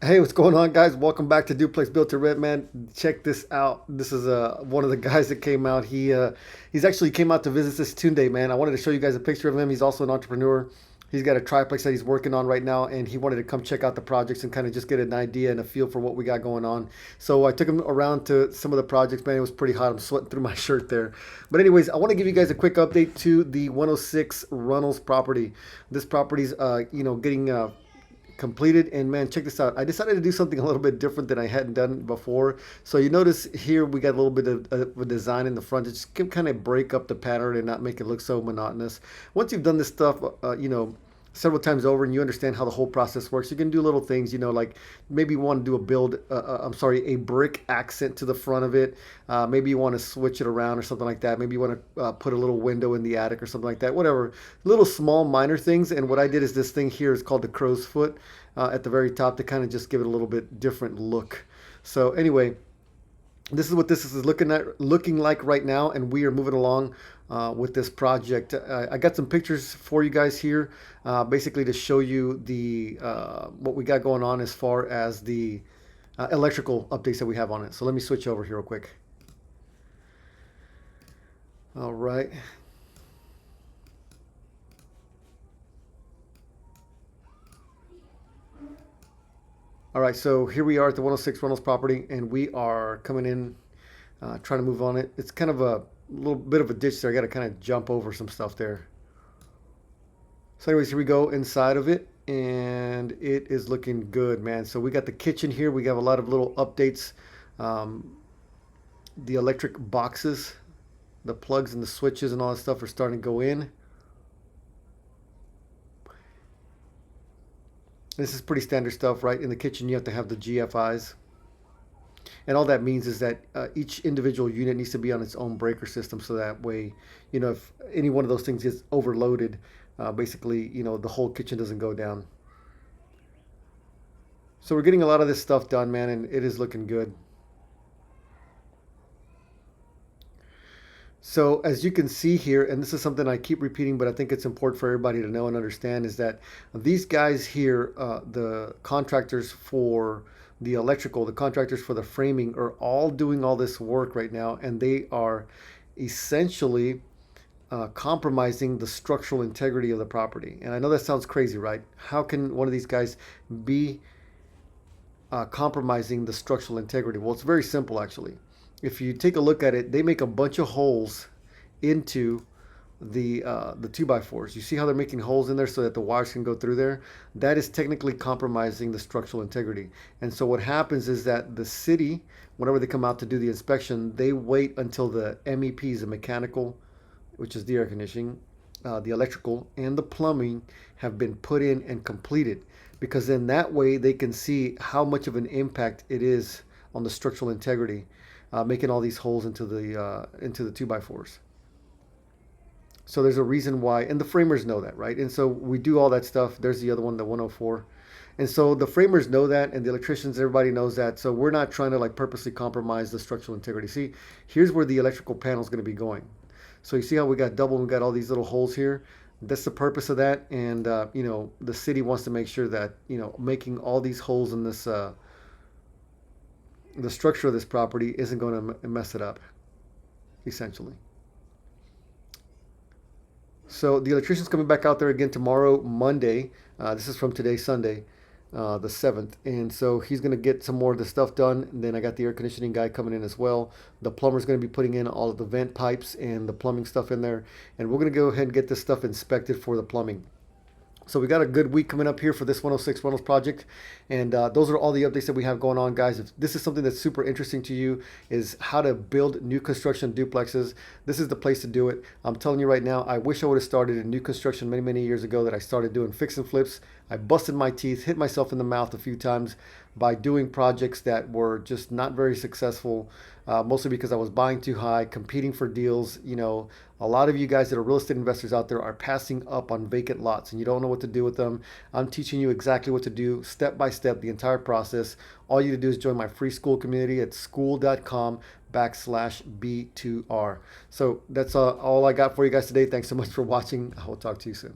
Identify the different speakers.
Speaker 1: Hey, what's going on, guys? Welcome back to Duplex Built to Rent, man. Check this out. This is one of the guys that came out. He's actually came out to visit this Tunde, man. I wanted to show you guys a picture of him. He's also an entrepreneur. He's got a triplex that he's working on right now, and he wanted to come check out the projects and kind of just get an idea and a feel for what we got going on. So I took him around to some of the projects, man. It was pretty hot. I'm sweating through my shirt there. But anyways, I want to give you guys a quick update to the 106 Runnels property. This property's, getting completed, and man, check this out. I decided to do something a little bit different than I hadn't done before. So you notice here we got a little bit of a design in the front to just kind of break up the pattern and not make it look so monotonous. Once you've done this stuff several times over and you understand how the whole process works, you can do little things, like maybe you want to do a brick accent to the front of it. Maybe you want to switch it around or something like that. Maybe you want to put a little window in the attic or something like that. Whatever, little small minor things. And what I did is this thing here is called the crow's foot at the very top to kind of just give it a little bit different look. So anyway, this is what this is looking like right now, and we are moving along with this project. I got some pictures for you guys here, basically to show you the what we got going on as far as the electrical updates that we have on it. So let me switch over here real quick. All right. All right, so here we are at the 106 Reynolds property, and we are coming in, trying to move on it. It's kind of a little bit of a ditch there. I got to kind of jump over some stuff there. So anyways, here we go inside of it, and it is looking good, man. So we got the kitchen here. We have a lot of little updates. The electric boxes, the plugs and the switches and all that stuff are starting to go in. This is pretty standard stuff, right? In the kitchen, you have to have the GFIs. And all that means is that each individual unit needs to be on its own breaker system. So that way, if any one of those things gets overloaded, basically, the whole kitchen doesn't go down. So we're getting a lot of this stuff done, man, and it is looking good. So as you can see here, and this is something I keep repeating, but I think it's important for everybody to know and understand, is that these guys here, the contractors for the electrical, the contractors for the framing, are all doing all this work right now, and they are essentially compromising the structural integrity of the property. And I know that sounds crazy, right? How can one of these guys be compromising the structural integrity? Well, it's very simple, actually. If you take a look at it, they make a bunch of holes into the 2x4s. You see how they're making holes in there so that the wires can go through there? That is technically compromising the structural integrity. And so what happens is that the city, whenever they come out to do the inspection, they wait until the MEPs, the mechanical, which is the air conditioning, the electrical, and the plumbing have been put in and completed. Because then that way they can see how much of an impact it is on the structural integrity, making all these holes into the 2x4s. So there's a reason why, and the framers know that, right? And so we do all that stuff. There's the other one, the 104. And so the framers know that, and the electricians, everybody knows that. So we're not trying to like purposely compromise the structural integrity. See, here's where the electrical panel is going to be going. So you see how we got double, we got all these little holes here. That's the purpose of that. And the city wants to make sure that making all these holes in this the structure of this property isn't going to mess it up, essentially. So the electrician's coming back out there again tomorrow, Monday. This is from today, Sunday, the 7th. And so he's going to get some more of the stuff done. And then I got the air conditioning guy coming in as well. The plumber's going to be putting in all of the vent pipes and the plumbing stuff in there. And we're going to go ahead and get this stuff inspected for the plumbing. So we got a good week coming up here for this 106 Reynolds project. And those are all the updates that we have going on, guys. If this is something that's super interesting to you, is how to build new construction duplexes, this is the place to do it. I'm telling you right now, I wish I would have started in new construction many, many years ago, that I started doing fix and flips. I busted my teeth, hit myself in the mouth a few times by doing projects that were just not very successful, mostly because I was buying too high, competing for deals. A lot of you guys that are real estate investors out there are passing up on vacant lots and you don't know what to do with them. I'm teaching you exactly what to do, step by step, the entire process. All you have to do is join my free school community at school.com/B2R. So that's all I got for you guys today. Thanks so much for watching. I will talk to you soon.